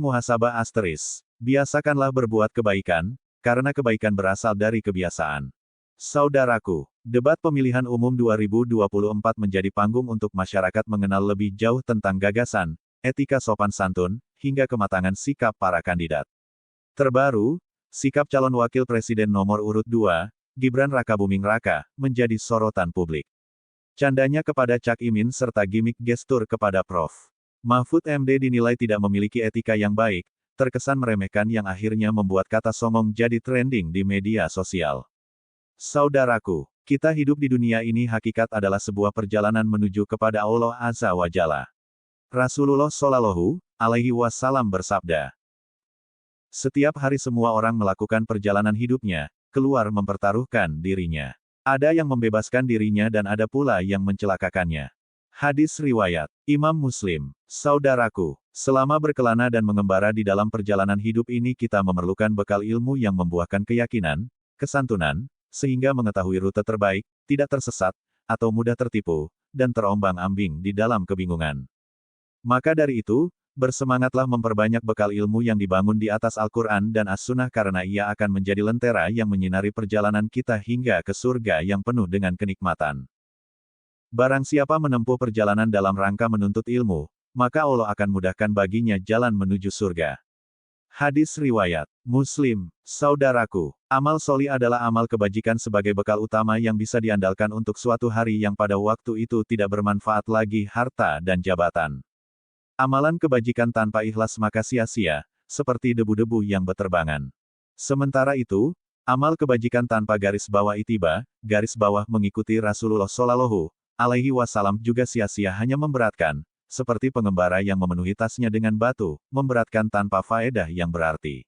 Muhasabah *. Biasakanlah berbuat kebaikan, karena kebaikan berasal dari kebiasaan. Saudaraku, debat pemilihan umum 2024 menjadi panggung untuk masyarakat mengenal lebih jauh tentang gagasan, etika sopan santun, hingga kematangan sikap para kandidat. Terbaru, sikap calon wakil presiden nomor urut 2, Gibran Rakabuming Raka, menjadi sorotan publik. Candanya kepada Cak Imin serta gimik gestur kepada Prof. Mahfud MD dinilai tidak memiliki etika yang baik, terkesan meremehkan yang akhirnya membuat kata songong jadi trending di media sosial. Saudaraku, kita hidup di dunia ini hakikat adalah sebuah perjalanan menuju kepada Allah Azza wa Jalla. Rasulullah Shallallahu alaihi wasallam bersabda, setiap hari semua orang melakukan perjalanan hidupnya, keluar mempertaruhkan dirinya. Ada yang membebaskan dirinya dan ada pula yang mencelakakannya. Hadis riwayat Imam Muslim. Saudaraku, selama berkelana dan mengembara di dalam perjalanan hidup ini kita memerlukan bekal ilmu yang membuahkan keyakinan, kesantunan, sehingga mengetahui rute terbaik, tidak tersesat, atau mudah tertipu, dan terombang-ambing di dalam kebingungan. Maka dari itu, bersemangatlah memperbanyak bekal ilmu yang dibangun di atas Al-Quran dan As-Sunnah karena ia akan menjadi lentera yang menyinari perjalanan kita hingga ke surga yang penuh dengan kenikmatan. Barang siapa menempuh perjalanan dalam rangka menuntut ilmu, maka Allah akan mudahkan baginya jalan menuju surga. Hadis riwayat Muslim. Saudaraku, amal soli adalah amal kebajikan sebagai bekal utama yang bisa diandalkan untuk suatu hari yang pada waktu itu tidak bermanfaat lagi harta dan jabatan. Amalan kebajikan tanpa ikhlas maka sia-sia, seperti debu-debu yang beterbangan. Sementara itu, amal kebajikan tanpa garis bawah itiba, garis bawah mengikuti Rasulullah Shallallahu alaihi wasallam juga sia-sia hanya memberatkan, seperti pengembara yang memenuhi tasnya dengan batu, memberatkan tanpa faedah yang berarti.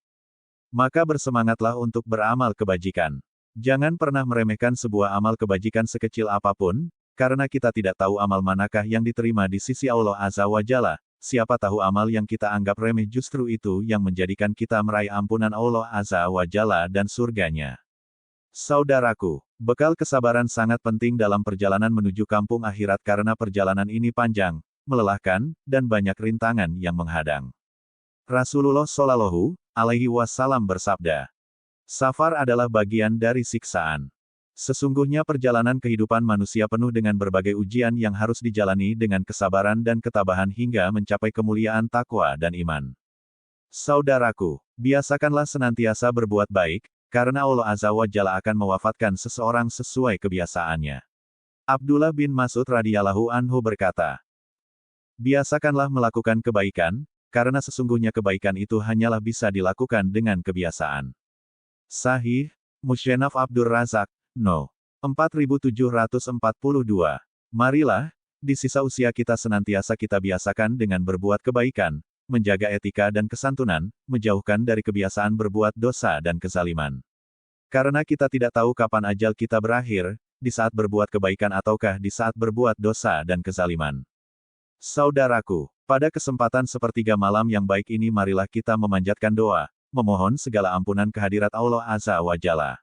Maka bersemangatlah untuk beramal kebajikan. Jangan pernah meremehkan sebuah amal kebajikan sekecil apapun, karena kita tidak tahu amal manakah yang diterima di sisi Allah Azza wa Jalla. Siapa tahu amal yang kita anggap remeh justru itu yang menjadikan kita meraih ampunan Allah Azza wa Jalla dan surganya. Saudaraku, bekal kesabaran sangat penting dalam perjalanan menuju kampung akhirat karena perjalanan ini panjang, melelahkan, dan banyak rintangan yang menghadang. Rasulullah Shallallahu alaihi wasallam bersabda, safar adalah bagian dari siksaan. Sesungguhnya perjalanan kehidupan manusia penuh dengan berbagai ujian yang harus dijalani dengan kesabaran dan ketabahan hingga mencapai kemuliaan takwa dan iman. Saudaraku, biasakanlah senantiasa berbuat baik, karena Allah Azza wa Jalla akan mewafatkan seseorang sesuai kebiasaannya. Abdullah bin Mas'ud radhiyallahu anhu berkata, biasakanlah melakukan kebaikan, karena sesungguhnya kebaikan itu hanyalah bisa dilakukan dengan kebiasaan. Sahih, Musyanaf Abdur Razak, No. 4742. Marilah, di sisa usia kita senantiasa kita biasakan dengan berbuat kebaikan, menjaga etika dan kesantunan, menjauhkan dari kebiasaan berbuat dosa dan kezaliman. Karena kita tidak tahu kapan ajal kita berakhir, di saat berbuat kebaikan ataukah di saat berbuat dosa dan kezaliman. Saudaraku, pada kesempatan sepertiga malam yang baik ini marilah kita memanjatkan doa, memohon segala ampunan kehadirat Allah Azza wa Jalla.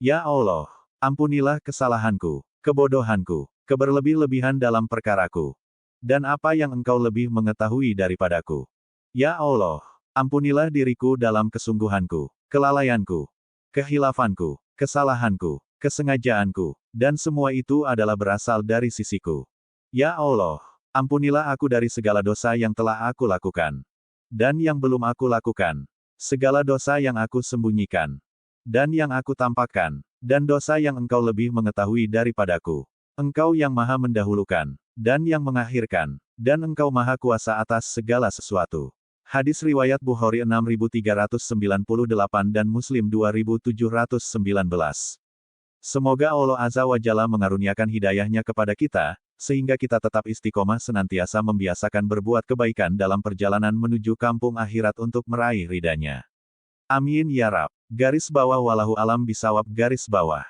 Ya Allah, ampunilah kesalahanku, kebodohanku, keberlebih-lebihan dalam perkaraku, dan apa yang Engkau lebih mengetahui daripadaku. Ya Allah, ampunilah diriku dalam kesungguhanku, kelalaianku, kehilafanku, kesalahanku, kesengajaanku, dan semua itu adalah berasal dari sisiku. Ya Allah, ampunilah aku dari segala dosa yang telah aku lakukan, dan yang belum aku lakukan, segala dosa yang aku sembunyikan, dan yang aku tampakkan, dan dosa yang Engkau lebih mengetahui daripadaku. Engkau yang maha mendahulukan, dan yang mengakhirkan, dan Engkau maha kuasa atas segala sesuatu. Hadis riwayat Bukhari 6398 dan Muslim 2719. Semoga Allah Azza wa Jalla mengaruniakan hidayahnya kepada kita, sehingga kita tetap istiqomah senantiasa membiasakan berbuat kebaikan dalam perjalanan menuju kampung akhirat untuk meraih ridha-Nya. Amin ya Rabb. Garis bawah walahu alam bisawab garis bawah.